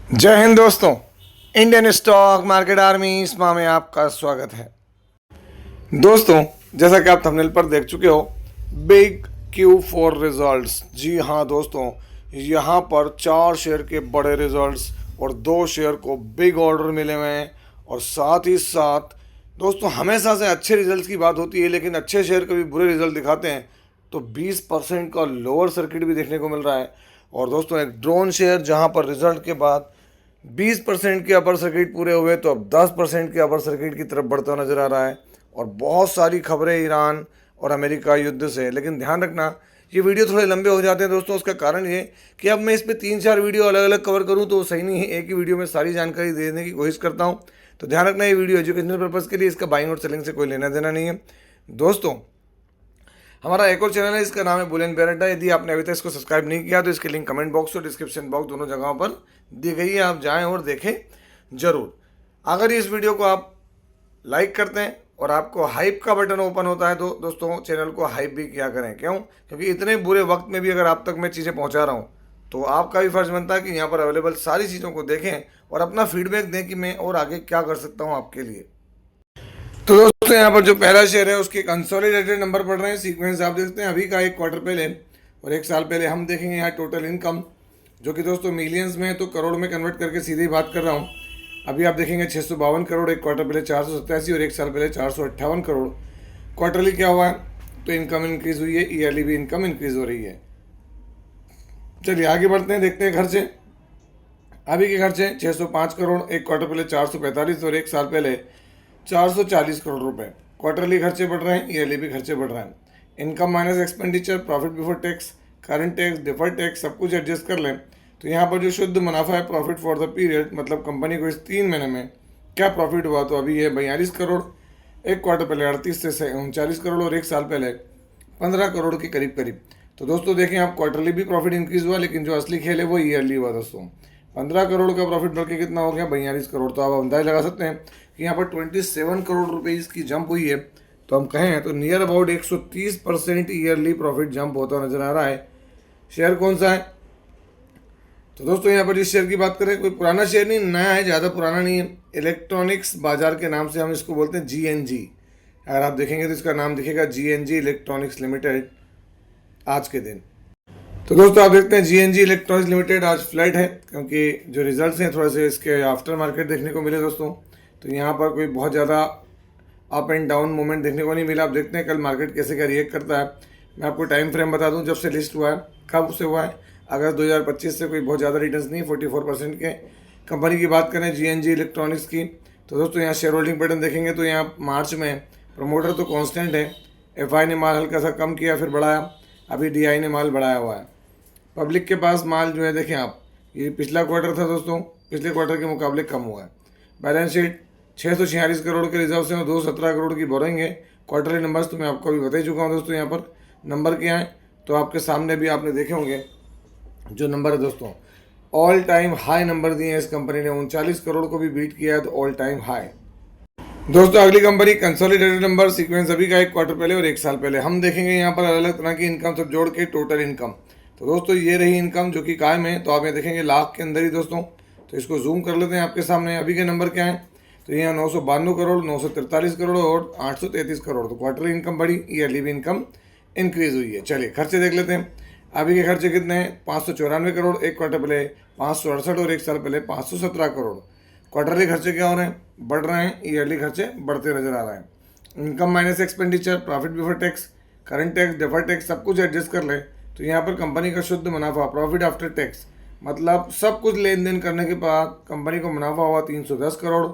जय हिंद दोस्तों। Indian stock market army इसमा में आपका स्वागत है। दोस्तों, जैसा कि आप थंबनेल पर देख चुके हो, बिग Q4 रिजल्ट्स। जी हाँ दोस्तों, यहाँ पर 4 शेयर के बड़े रिजल्ट्स और 2 शेयर को बिग ऑर्डर मिले हुए हैं। और साथ ही साथ दोस्तों, हमेशा से अच्छे रिजल्ट्स की बात होती है, लेकिन अच्छे शेयर कभी बुरे रिजल्ट दिखाते हैं तो 20% का लोअर सर्किट भी देखने को मिल रहा है। और दोस्तों, एक ड्रोन शेयर जहाँ पर रिजल्ट के बाद 20% के अपर सर्किट पूरे हुए तो अब 10% के अपर सर्किट की तरफ बढ़ता नजर आ रहा है। और बहुत सारी खबरें ईरान और अमेरिका युद्ध से। लेकिन ध्यान रखना, ये वीडियो थोड़े लंबे हो जाते हैं दोस्तों। उसका कारण ये कि अब मैं इस पर 3-4 वीडियो अलग अलग कवर करूं तो सही नहीं है। एक ही वीडियो में सारी जानकारी देने की कोशिश करता हूं। तो ध्यान रखना, ये वीडियो एजुकेशनल पर्पज़ के लिए, इसका बाइंग और सेलिंग से कोई लेना देना नहीं है। दोस्तों, हमारा एक और चैनल है, इसका नाम है बुलियन बेरेटा। यदि आपने अभी तक इसको सब्सक्राइब नहीं किया तो इसकी लिंक कमेंट बॉक्स और डिस्क्रिप्शन बॉक्स दोनों जगहों पर दी गई है, आप जाएं और देखें जरूर। अगर इस वीडियो को आप लाइक करते हैं और आपको हाइप का बटन ओपन होता है तो दोस्तों, चैनल को हाइप भी किया करें। क्यों? क्योंकि इतने बुरे वक्त में भी अगर आप तक मैं चीज़ें पहुंचा रहा हूं तो आपका भी फर्ज बनता है कि यहाँ पर अवेलेबल सारी चीज़ों को देखें और अपना फीडबैक दें कि मैं और आगे क्या कर सकता हूँ आपके लिए। तो दोस्तों, यहाँ पर जो पहला शेयर है उसके कंसोलिडेटेड नंबर पढ़ रहे हैं, सीक्वेंस आप देखते हैं अभी का, एक क्वार्टर पहले और एक साल पहले। हम देखेंगे यहाँ टोटल इनकम, जो कि दोस्तों मिलियंस में है तो करोड़ में कन्वर्ट करके सीधे ही बात कर रहा हूँ। अभी आप देखेंगे 652 करोड़, एक क्वार्टर पहले 487 और एक साल पहले 458 करोड़। क्वार्टरली क्या हुआ है तो इनकम इंक्रीज हुई है, ईयरली भी इनकम इंक्रीज हो रही है। चलिए आगे बढ़ते हैं, देखते हैं खर्चे। अभी के खर्चे 605 करोड़, एक क्वार्टर पहले 445 और एक साल पहले 440 करोड़ रुपए। क्वार्टरली खर्चे बढ़ रहे हैं, ईयरली भी खर्चे बढ़ रहे हैं। Income minus expenditure, profit before tax, current tax, deferred tax सब कुछ एडजस्ट कर लें तो यहाँ पर जो शुद्ध मुनाफा है, प्रॉफिट फॉर द पीरियड, मतलब कंपनी को इस 3 महीने में क्या प्रॉफिट हुआ, तो अभी है 42 करोड़, एक क्वार्टर पहले 38 से 39 करोड़ और एक साल पहले 15 करोड़ के करीब करीब। तो दोस्तों देखें आप, क्वार्टरली भी प्रॉफिट इंक्रीज हुआ, लेकिन जो असली खेल है वो ईयरली हुआ दोस्तों। 15 करोड़ का प्रॉफिट बढ़ के कितना हो गया, 42 करोड़। तो आप अंदाज लगा सकते हैं कि यहाँ पर 27 करोड़ रुपीज़ की जंप हुई है। तो हम कहें तो near about 130% yearly profit jump होता नजर आ रहा है। शेयर कौन सा है? तो दोस्तों, यहाँ पर जिस शेयर की बात करें, कोई पुराना शेयर नहीं, नया है, ज़्यादा पुराना नहीं है। इलेक्ट्रॉनिक्स बाजार के नाम से हम इसको बोलते हैं, GNG। अगर आप देखेंगे तो इसका नाम दिखेगा GNG इलेक्ट्रॉनिक्स लिमिटेड आज के दिन। तो दोस्तों आप देखते हैं GNG इलेक्ट्रॉनिक्स लिमिटेड आज फ्लैट है, क्योंकि जो रिजल्ट्स हैं थोड़े से इसके आफ्टर मार्केट देखने को मिले दोस्तों। तो यहाँ पर कोई बहुत ज़्यादा अप एंड डाउन मूवमेंट देखने को नहीं मिला। आप देखते हैं कल मार्केट कैसे क्या रिएक्ट करता है। मैं आपको टाइम फ्रेम बता दूं, जब से लिस्ट हुआ है, कब से हुआ है। अगस्त 2025 से कोई बहुत ज़्यादा रिटर्न्स नहीं, 44% के। कंपनी की बात करें GNG इलेक्ट्रॉनिक्स की, तो दोस्तों यहाँ शेयर होल्डिंग पैटर्न देखेंगे तो यहाँ मार्च में प्रमोटर तो कॉन्स्टेंट है, FI ने माल हल्का सा कम किया फिर बढ़ाया, अभी DI ने माल बढ़ाया हुआ है। पब्लिक के पास माल जो है देखें आप, ये पिछला क्वार्टर था दोस्तों, पिछले क्वार्टर के मुकाबले कम हुआ है। बैलेंस शीट 646 करोड़ के रिजर्व से 217 करोड़ की बोरिंग है। क्वार्टरली नंबर्स तो मैं आपको अभी बता ही चुका हूँ दोस्तों। यहाँ पर नंबर क्या है तो आपके सामने भी आपने देखे होंगे जो नंबर है दोस्तों। ऑल टाइम हाई नंबर दिए हैं इस कंपनी ने, 39 करोड़ को भी बीट किया है, तो ऑल टाइम हाई। दोस्तों अगली कंपनी कंसोलिडेटेड नंबर, सीक्वेंस अभी का, एक क्वार्टर पहले और एक साल पहले। हम देखेंगे यहाँ पर अलग अलग तरह की इनकम सब जोड़ के टोटल इनकम। तो दोस्तों ये रही इनकम जो कि कायम है। तो आप ये देखेंगे लाख के अंदर ही दोस्तों। तो इसको जूम कर लेते हैं आपके सामने। अभी के नंबर क्या है तो यहाँ 992 करोड़, 943 करोड़ और 833 करोड़। तो क्वार्टरली इनकम बढ़ी, ईयरली भी इनकम इंक्रीज हुई है। चलिए खर्चे देख लेते हैं। अभी के खर्चे कितने हैं? 594 करोड़, एक क्वार्टर पहले 568 और एक साल पहले 517 करोड़। क्वार्टरली खर्चे क्या हो रहे हैं? बढ़ रहे हैं, ईयरली खर्चे बढ़ते नजर आ रहे हैं। Income minus expenditure, profit before tax, current tax, deferred tax सब कुछ एडजस्ट कर ले तो यहाँ पर कंपनी का शुद्ध मुनाफा, प्रॉफिट आफ्टर टैक्स, मतलब सब कुछ लेन देन करने के बाद कंपनी को मुनाफा हुआ 310 करोड़,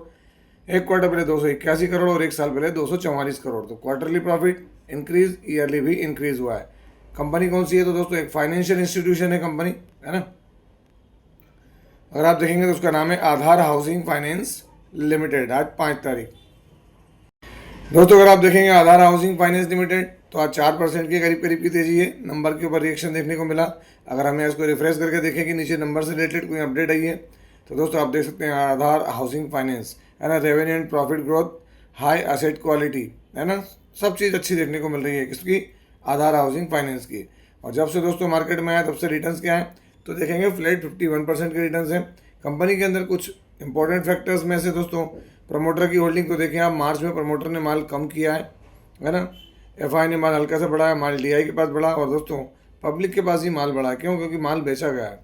एक क्वार्टर पहले 281 करोड़ और एक साल पहले 244 करोड़। तो क्वार्टरली प्रॉफिट इंक्रीज, ईयरली भी इंक्रीज हुआ है। कंपनी कौन सी है तो दोस्तों एक फाइनेंशियल इंस्टीट्यूशन है कंपनी, है ना। अगर आप देखेंगे तो उसका नाम है आधार हाउसिंग फाइनेंस लिमिटेड। आज 5 तारीख दोस्तों, अगर आप देखेंगे आधार हाउसिंग फाइनेंस लिमिटेड तो आज 4% के करीब करीब की तेजी है। नंबर के ऊपर रिएक्शन देखने को मिला। अगर हमें इसको रिफ्रेश करके देखें कि नीचे नंबर से रिलेटेड कोई अपडेट आई है तो दोस्तों आप देख सकते हैं आधार हाउसिंग फाइनेंस, है ना। Revenue and profit growth, high asset quality, है ना, सब चीज़ अच्छी देखने को मिल रही है किसकी? आधार हाउसिंग फाइनेंस की। और जब से दोस्तों मार्केट में आया तब से रिटर्न्स क्या है तो देखेंगे फ्लैट 51% के रिटर्न्स हैं। कंपनी के अंदर कुछ इंपॉर्टेंट फैक्टर्स में से दोस्तों प्रमोटर की होल्डिंग को देखें आप, मार्च में प्रमोटर ने माल कम किया है ना। एफआई ने माल हल्का सा बढ़ाया, माल डीआई के पास बढ़ा, और दोस्तों पब्लिक के पास ही माल बढ़ा। क्यों? क्योंकि माल बेचा गया है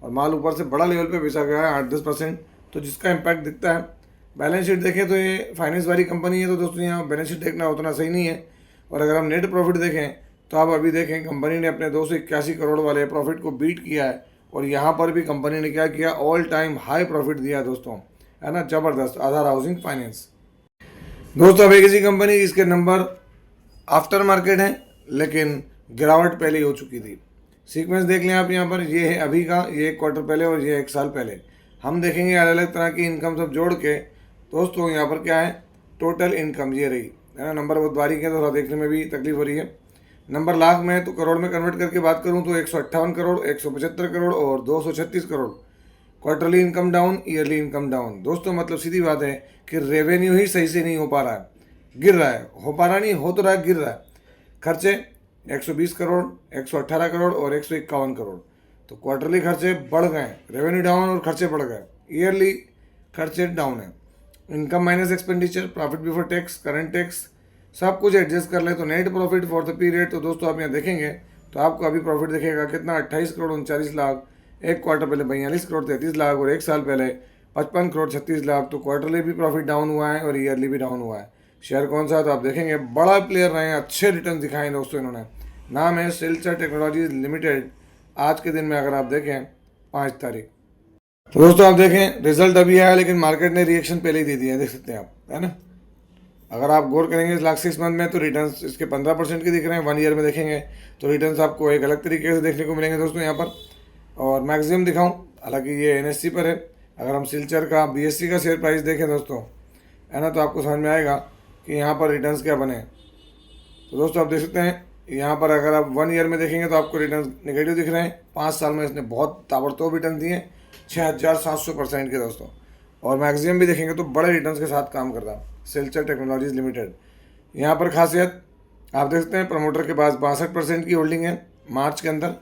और माल ऊपर से बड़ा लेवल पे बेचा गया है 8-10%, तो जिसका इम्पैक्ट दिखता है। बैलेंस शीट देखें तो ये फाइनेंस वाली कंपनी है, तो दोस्तों यहाँ बैलेंस शीट देखना उतना सही नहीं है। और अगर हम नेट प्रॉफिट देखें तो आप अभी देखें कंपनी ने अपने 281 करोड़ वाले प्रॉफिट को बीट किया है, और यहाँ पर भी कंपनी ने क्या किया, ऑल टाइम हाई प्रॉफिट दिया दोस्तों, है ना। ज़बरदस्त। आधार हाउसिंग फाइनेंस दोस्तों अब एक ऐसी कंपनी इसके नंबर आफ्टर मार्केट हैं, लेकिन गिरावट पहले ही हो चुकी थी। सीक्वेंस देख लें आप यहाँ पर, ये है अभी का, ये 1 क्वार्टर पहले और ये 1 साल पहले। हम देखेंगे अलग अलग तरह की इनकम सब जोड़ के। दोस्तों यहाँ पर क्या है, टोटल इनकम ये रही, है ना। नंबर बहुत बारीक है, थोड़ा देखने में भी तकलीफ हो रही है। नंबर लाख में है तो करोड़ में कन्वर्ट करके बात करूँ तो 158 करोड़, 175 करोड़ और 236 crore. Quarterly income down, yearly income down. दोस्तों मतलब सीधी बात है कि रेवेन्यू ही सही से नहीं हो पा रहा है, गिर रहा है। हो पा रहा नहीं, हो तो रहा है, गिर रहा है। खर्चे 120 करोड़, 118 करोड़ और 151 करोड़। तो क्वार्टरली खर्चे बढ़ गए, रेवेन्यू डाउन और खर्चे बढ़ गए। ईयरली खर्चे डाउन है। Income minus expenditure, profit before tax, current tax, सब कुछ एडजस्ट कर ले तो net profit for the period, तो दोस्तों आप यहाँ देखेंगे तो आपको अभी प्रॉफिट दिखेगा कितना, 28 करोड़ 39 लाख। 1 क्वार्टर पहले 42 करोड़ 33 लाख और 1 साल पहले 55 करोड़ 36 लाख। तो क्वार्टरली भी प्रॉफिट डाउन हुआ है और ईयरली भी डाउन हुआ है। शेयर कौन सा है तो आप देखेंगे बड़ा प्लेयर रहे हैं, अच्छे रिटर्न दिखाए दोस्तों इन्होंने। नाम है सिल्चर टेक्नोलॉजीज लिमिटेड। आज के दिन में अगर आप देखें 5 तारीख, तो दोस्तों आप देखें रिजल्ट अभी आया, लेकिन मार्केट ने रिएक्शन पहले ही दे दिया है, देख सकते हैं आप, है ना। अगर आप गौर करेंगे लास्ट 6 मंथ में तो रिटर्न्स इसके 15% के दिख रहे हैं। 1 ईयर में देखेंगे तो रिटर्न्स आपको एक अलग तरीके से देखने को मिलेंगे दोस्तों यहाँ पर। और मैक्सिमम दिखाऊं, हालांकि ये एनएससी पर है। अगर हम सिल्चर का बीएससी का शेयर प्राइस देखें दोस्तों, है ना, तो आपको समझ में आएगा कि यहाँ पर रिटर्न्स क्या बने। तो दोस्तों आप देख सकते हैं यहाँ पर अगर आप 1 ईयर में देखेंगे तो आपको रिटर्न नेगेटिव दिख रहे हैं। 5 साल में इसने बहुत ताबड़तोड़ रिटर्न दिए, 6700% के दोस्तों। और मैक्सिमम भी देखेंगे तो बड़े रिटर्न्स के साथ काम कर रहा है सिल्चर टेक्नोलॉजीज लिमिटेड। यहाँ पर खासियत आप देख सकते हैं, प्रमोटर के पास 62% की होल्डिंग है मार्च के अंदर।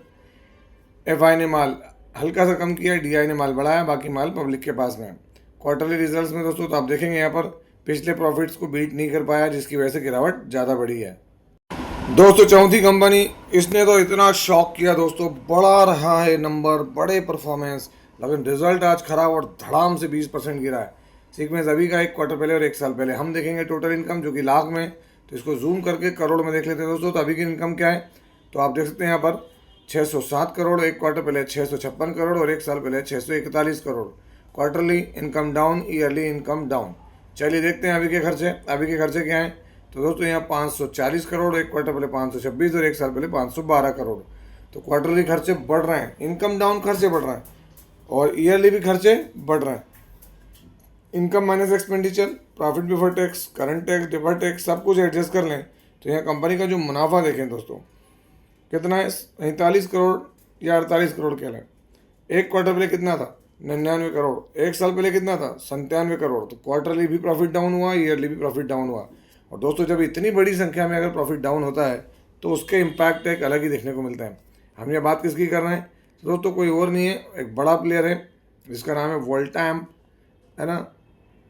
एफआई ने माल हल्का सा कम किया, डीआई ने माल बढ़ाया, बाकी माल पब्लिक के पास में है। क्वार्टरली रिजल्ट्स में दोस्तों तो आप देखेंगे यहाँ पर पिछले प्रॉफिट्स को बीट नहीं कर पाया, जिसकी वजह से गिरावट ज़्यादा बढ़ी है। दोस्तों चौथी कंपनी, इसने तो इतना शॉक किया दोस्तों, बड़ा रहा है नंबर, बड़े परफॉर्मेंस, लेकिन रिजल्ट आज खराब और धड़ाम से 20% गिरा है। सीक्वेंस अभी का 1 क्वार्टर पहले और 1 साल पहले। हम देखेंगे टोटल इनकम जो कि लाख में, तो इसको जूम करके करोड़ में देख लेते हैं दोस्तों। तो अभी की इनकम क्या है तो आप देख सकते हैं यहाँ पर 607 करोड़, 1 क्वार्टर पहले 656 करोड़ और 1 साल पहले 641 crore. Quarterly income down, yearly income down. चलिए देखते हैं अभी के खर्चे। अभी के खर्चे क्या हैं तो दोस्तों यहाँ 540 करोड़, 1 क्वार्टर पहले 526 और 1 साल पहले 512 करोड़। तो क्वार्टरली खर्चे बढ़ रहे हैं, इनकम डाउन, खर्चे बढ़ रहे हैं, और ईयरली भी खर्चे बढ़ रहे हैं। Income minus expenditure, profit before tax, current tax, deferred tax, सब कुछ एडजस्ट कर लें तो यहाँ कंपनी का जो मुनाफा देखें दोस्तों कितना है, 47 करोड़ या 48 करोड़ कह लें। 1 क्वार्टर पहले कितना था, 99 करोड़। 1 साल पहले कितना था, 97 करोड़। तो क्वार्टरली भी प्रॉफिट डाउन हुआ, ईयरली भी प्रॉफिट डाउन हुआ। और दोस्तों जब इतनी बड़ी संख्या में अगर प्रॉफिट डाउन होता है तो उसके इम्पैक्ट एक अलग ही देखने को मिलता है। हम ये बात किसकी कर रहे हैं तो दोस्तों कोई और नहीं है, एक बड़ा प्लेयर है जिसका नाम है वोल्टैम्प, है ना,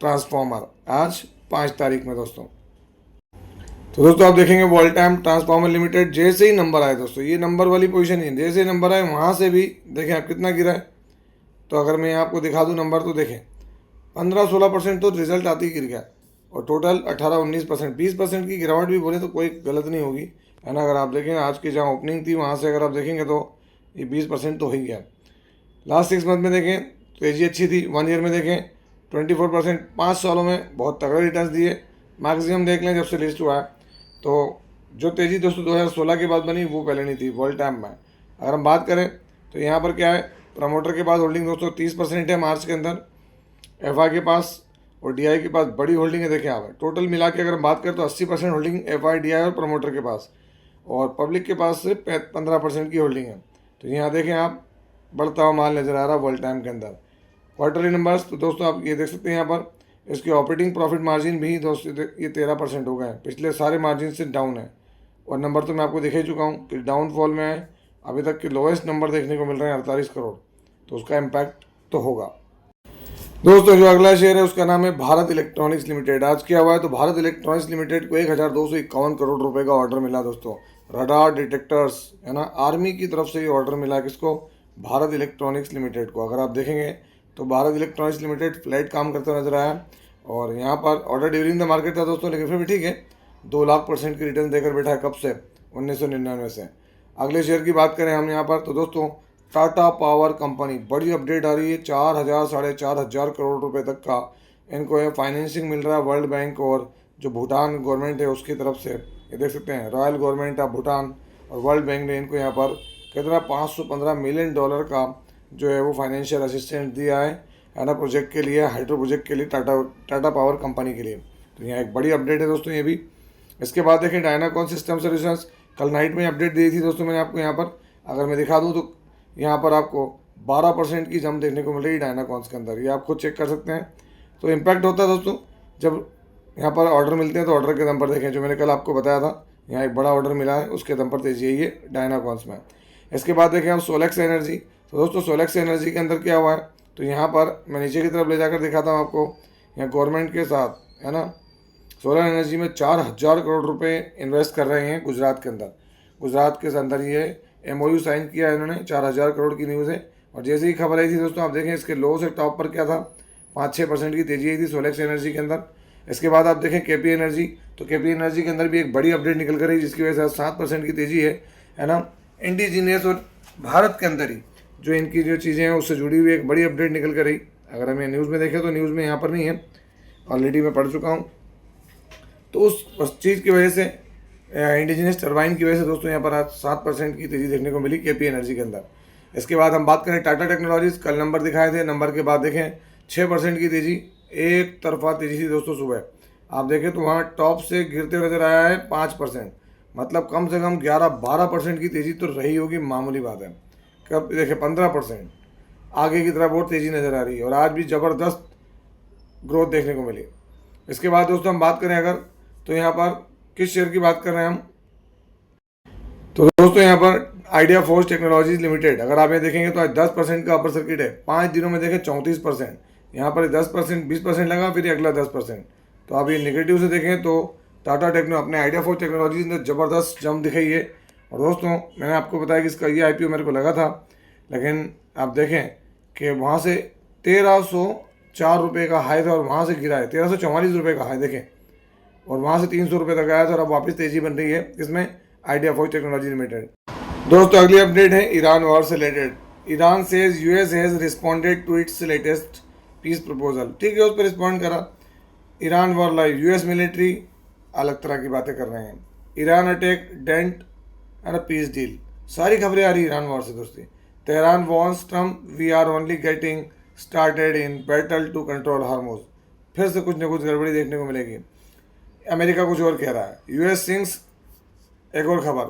ट्रांसफॉर्मर। आज 5 तारीख में दोस्तों, तो दोस्तों आप देखेंगे वोल्टैम्प ट्रांसफॉर्मर लिमिटेड, जैसे ही नंबर आए दोस्तों, ये नंबर वाली पोजीशन है, जैसे ही नंबर आए वहाँ से भी देखें आप कितना गिरा है। तो अगर मैं आपको दिखा दूँ नंबर तो देखें 15-16% तो रिजल्ट आते ही गिर गया, और टोटल 18-19%, 20% की गिरावट भी बोले तो कोई गलत नहीं होगी, है ना। अगर आप देखें आज की जहाँ ओपनिंग थी वहाँ से अगर आप देखेंगे तो ये 20% तो हो ही गया। लास्ट 6 मंथ में देखें तो तेजी अच्छी थी। 1 ईयर में देखें 24%, 5 सालों में बहुत तगड़े रिटर्न्स दिए। मैक्सिमम देख लें जब से लिस्ट हुआ है, तो जो तेज़ी दोस्तों 2016 के बाद बनी वो पहले नहीं थी वोल्टैम्प में। अगर हम बात करें तो यहाँ पर क्या है, प्रमोटर के पास होल्डिंग दोस्तों 30% है मार्च के अंदर, एफआई के पास और डीआई के पास बड़ी होल्डिंग है। देखें आप टोटल मिला के अगर हम बात करें तो 80% होल्डिंग एफआई, डीआई और प्रमोटर के पास, और पब्लिक के पास सिर्फ 15% की होल्डिंग है। तो यहाँ देखें आप बढ़ता हुआ माल नज़र आ रहा है वोल्टैम्प के अंदर। क्वार्टरली नंबर्स तो दोस्तों आप ये देख सकते हैं यहाँ पर इसके ऑपरेटिंग प्रॉफिट मार्जिन भी दोस्तों ये 13% हो गए हैं, पिछले सारे मार्जिन से डाउन है। और नंबर तो मैं आपको दिखा ही चुका हूँ कि डाउनफॉल में है, अभी तक के लोएस्ट नंबर देखने को मिल रहे हैं 48 करोड़। तो उसका इम्पैक्ट तो होगा। दोस्तों जो अगला शेयर है उसका नाम है भारत इलेक्ट्रॉनिक्स लिमिटेड। आज क्या हुआ है, तो भारत इलेक्ट्रॉनिक्स लिमिटेड को 1251 करोड़ रुपए का ऑर्डर मिला दोस्तों। रडार डिटेक्टर्स है ना, आर्मी की तरफ से ये ऑर्डर मिला किसको, भारत इलेक्ट्रॉनिक्स लिमिटेड को। अगर आप देखेंगे तो भारत इलेक्ट्रॉनिक्स लिमिटेड फ्लैट काम करता हुआ नजर आया और यहाँ पर ऑर्डर ड्यूरिंग द मार्केट था दोस्तों, लेकिन फिर भी ठीक है, 2 लाख% की रिटर्न देकर बैठा है। कब से, 1999 से। अगले शेयर की बात करें हम यहाँ पर, तो दोस्तों टाटा पावर कंपनी, बड़ी अपडेट आ रही है। 4,000 4,500 करोड़ रुपए तक का इनको ये फाइनेंसिंग मिल रहा है वर्ल्ड बैंक और जो भूटान गवर्नमेंट है उसकी तरफ से। ये देख सकते हैं, रॉयल गवर्नमेंट ऑफ भूटान और वर्ल्ड बैंक ने इनको यहाँ पर कितना $515 मिलियन का जो है वो फाइनेंशियल असिस्टेंस दिया है ना, प्रोजेक्ट के लिए, हाइड्रो प्रोजेक्ट के लिए, टाटा पावर कंपनी के लिए। तो यहाँ एक बड़ी अपडेट है दोस्तों ये भी। इसके बाद देखें डायनाकॉन सिस्टम सोल्यूशंस, कल नाइट में अपडेट दी थी दोस्तों मैंने आपको। यहाँ पर अगर मैं दिखा दूँ तो यहाँ पर आपको 12% की जंप देखने को मिल रही है डायनाकॉन्स के अंदर, ये आप खुद चेक कर सकते हैं। तो इम्पैक्ट होता है दोस्तों जब यहाँ पर ऑर्डर मिलते हैं, तो ऑर्डर के दम पर देखें, जो मैंने कल आपको बताया था, यहाँ एक बड़ा ऑर्डर मिला है, उसके दम पर तेजी है ये डायनाकॉन्स में। इसके बाद देखें हम सोलेक्स एनर्जी। तो दोस्तों सोलेक्स एनर्जी के अंदर क्या हुआ है, तो यहाँ पर मैं नीचे की तरफ ले जाकर दिखाता हूँ आपको। यहाँ गवर्नमेंट के साथ है ना, सोलर एनर्जी में 4,000 करोड़ रुपए इन्वेस्ट कर रहे हैं गुजरात के अंदर। गुजरात के अंदर ये MOU साइन किया है इन्होंने, 4,000 करोड़ की न्यूज़ है। और जैसे ही खबर आई थी दोस्तों, आप देखें इसके लो से टॉप पर क्या था, 5-6% की तेजी आई थी सोलेक्स एनर्जी के अंदर। इसके बाद आप देखें KP एनर्जी, तो KP एनर्जी के अंदर भी एक बड़ी अपडेट निकल कर रही, जिसकी वजह से 7% की तेजी है ना। इंडिजीनियस और भारत के अंदर ही जो इनकी जो चीज़ें हैं उससे जुड़ी हुई एक बड़ी अपडेट निकल कर रही। अगर हम ये न्यूज़ में देखें तो न्यूज़ में यहाँ पर नहीं है, ऑलरेडी मैं पढ़ चुका हूँ। तो उस चीज़ की वजह से, इंडिजिनस टरबाइन की वजह से दोस्तों यहाँ पर आज 7% की तेज़ी देखने को मिली KP एनर्जी के अंदर। इसके बाद हम बात करें टाटा टेक्नोलॉजीज, कल नंबर दिखाए थे, नंबर के बाद देखें 6% की तेज़ी, एक तरफा तेज़ी थी दोस्तों सुबह। आप देखें तो वहाँ टॉप से गिरते नजर आया है 5%, मतलब कम से कम 11-12% की तेज़ी तो रही होगी, मामूली बात है। कब देखें 15% आगे की तरफ बहुत तेज़ी नज़र आ रही है और आज भी ज़बरदस्त ग्रोथ देखने को मिली। इसके बाद दोस्तों हम बात करें अगर, तो यहाँ पर किस शेयर की बात कर रहे हैं हम, तो दोस्तों यहाँ पर आइडिया फोर्स टेक्नोलॉजीज लिमिटेड। अगर आप ये देखेंगे तो आज 10% का अपर सर्किट है, 5 दिनों में देखें 34%। यहाँ पर 10% 20% लगा, फिर अगला 10%। तो आप ये नेगेटिव से देखें तो टाटा टेक्नो अपने आइडिया फोर्स टेक्नोलॉजीज ने ज़बरदस्त जंप दिखाई है। और दोस्तों मैंने आपको बताया कि इसका ये IPO मेरे को लगा था, लेकिन आप देखें कि वहाँ से 1,304 रुपये का हाई था और वहाँ से गिरा है 1,344 रुपये का हाई देखें, और वहाँ से 300 रुपये तक आया था और अब वापस तेज़ी बन रही है इसमें आइडिया फोर्स टेक्नोलॉजी लिमिटेड। दोस्तों अगली अपडेट है ईरान वॉर से related. Iran says US has responded to its latest peace proposal. ठीक है, उस पर रिस्पॉन्ड करा। Iran war live, US military अलग तरह की बातें कर रहे हैं। Iran attack dent and peace deal, सारी खबरें आ रही ईरान वॉर से दोस्ती। Tehran warns Trump we are only getting started in battle to control Hormuz. फिर से कुछ न कुछ गड़बड़ी देखने को मिलेगी। अमेरिका कुछ और कह रहा है। US सिंग्स, एक और खबर,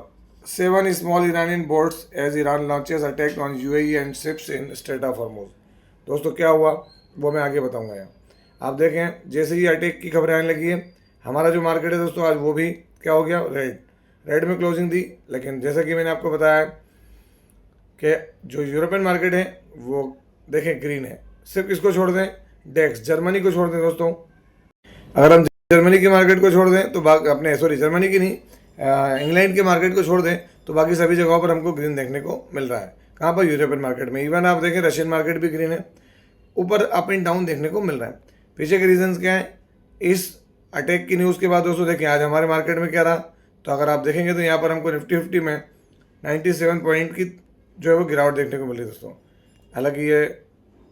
7 small Iranian boats as Iran launches attack on UAE and ships in strait of Hormuz. दोस्तों क्या हुआ वो मैं आगे बताऊंगा। यहाँ आप देखें जैसे ही अटैक की खबरें आने लगी है, हमारा जो मार्केट है दोस्तों आज वो भी क्या हो गया, रेड में क्लोजिंग दी। लेकिन जैसा कि मैंने आपको बताया कि जो यूरोपियन मार्केट है वो देखें ग्रीन है। सिर्फ किसको छोड़ दें, डेक्स जर्मनी को छोड़ दें दोस्तों। अगर हम जर्मनी की मार्केट को छोड़ दें तो अपने जर्मनी की नहीं, इंग्लैंड के मार्केट को छोड़ दें तो बाकी सभी जगहों पर हमको ग्रीन देखने को मिल रहा है। कहाँ पर, यूरोपियन मार्केट में। इवन आप देखें रशियन मार्केट भी ग्रीन है, ऊपर अप एंड डाउन देखने को मिल रहा है। पीछे के रीजंस क्या है, इस अटैक की न्यूज़ के बाद दोस्तों देखें आज हमारे मार्केट में क्या रहा। तो अगर आप देखेंगे तो यहाँ पर हमको निफ्टी 50 में 97 पॉइंट की जो है वो गिरावट देखने को मिली दोस्तों। हालांकि ये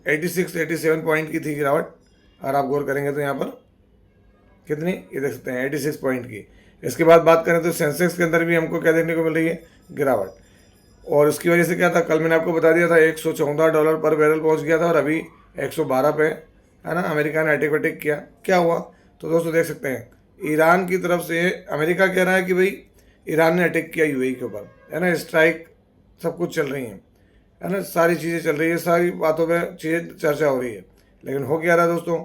86-87 पॉइंट की थी गिरावट, अगर आप गौर करेंगे तो यहाँ पर कितनी, ये देख सकते हैं 86 पॉइंट की। इसके बाद बात करें तो सेंसेक्स के अंदर भी हमको क्या देखने को मिल रही है, गिरावट। और इसकी वजह से क्या था, कल मैंने आपको बता दिया था $114 पर बैरल पहुंच गया था और अभी 112 पे है ना। अमेरिका ने अटैक वटैक किया, क्या हुआ, तो दोस्तों देख सकते हैं ईरान की तरफ से अमेरिका कह रहा है कि भाई ईरान ने अटैक किया UAE के ऊपर, है ना। स्ट्राइक सब कुछ चल रही है ना, सारी चीज़ें चल रही है, सारी बातों पे चीज़ें चर्चा हो रही है। लेकिन हो क्या रहा है दोस्तों,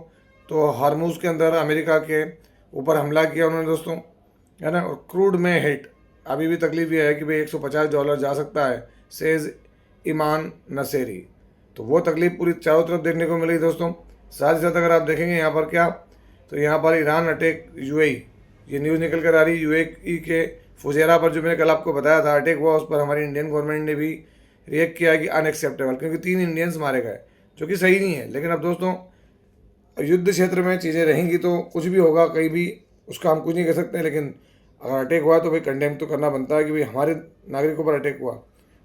तो हार्मूज के अंदर अमेरिका के ऊपर हमला किया उन्होंने दोस्तों, है ना। और क्रूड में हिट, अभी भी तकलीफ ये है कि भाई $150 जा सकता है, सेज ईमान नसेरी। तो वो तकलीफ पूरी चारों तरफ देखने को मिली दोस्तों। साथ ही साथ अगर आप देखेंगे यहाँ पर क्या, तो यहाँ पर ईरान अटैक यूएई, ये न्यूज़ निकल कर आ रही है। यूएई के फुजेरा पर जो मैंने कल आपको बताया था अटैक हुआ, उस पर हमारी इंडियन गवर्नमेंट ने भी रिएक्ट किया कि अनएक्सेप्टेबल, क्योंकि 3 इंडियंस मारे गए, जो कि सही नहीं है। लेकिन अब दोस्तों युद्ध क्षेत्र में चीज़ें रहेंगी तो कुछ भी होगा, कहीं भी उसका हम कुछ नहीं कह सकते। लेकिन अगर अटैक हुआ तो भाई कंडेम तो करना बनता है कि भाई हमारे नागरिकों पर अटैक हुआ।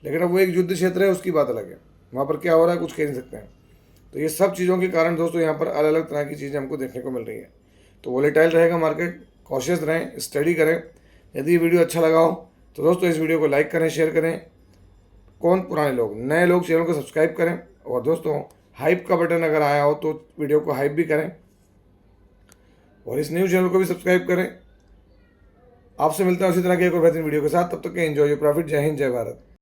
लेकिन अब वो एक युद्ध क्षेत्र है, उसकी बात अलग है, वहाँ पर क्या हो रहा है कुछ कह नहीं सकते हैं। तो ये सब चीज़ों के कारण दोस्तों यहाँ पर अलग अलग तरह की चीज़ें हमको देखने को मिल रही है। तो वोलेटाइल रहेगा मार्केट, कॉशियस रहें, स्टडी करें। यदि ये वीडियो अच्छा लगा हो तो दोस्तों इस वीडियो को लाइक करें, शेयर करें। कौन पुराने लोग, नए लोग चैनल को सब्सक्राइब करें। और दोस्तों हाइप का बटन अगर आया हो तो वीडियो को हाइप भी करें और इस न्यूज़ चैनल को भी सब्सक्राइब करें। आपसे मिलता है उसी तरह की एक और बेहतरीन वीडियो के साथ। तब तक के एंजॉय योर प्रॉफिट। जय हिंद, जय भारत।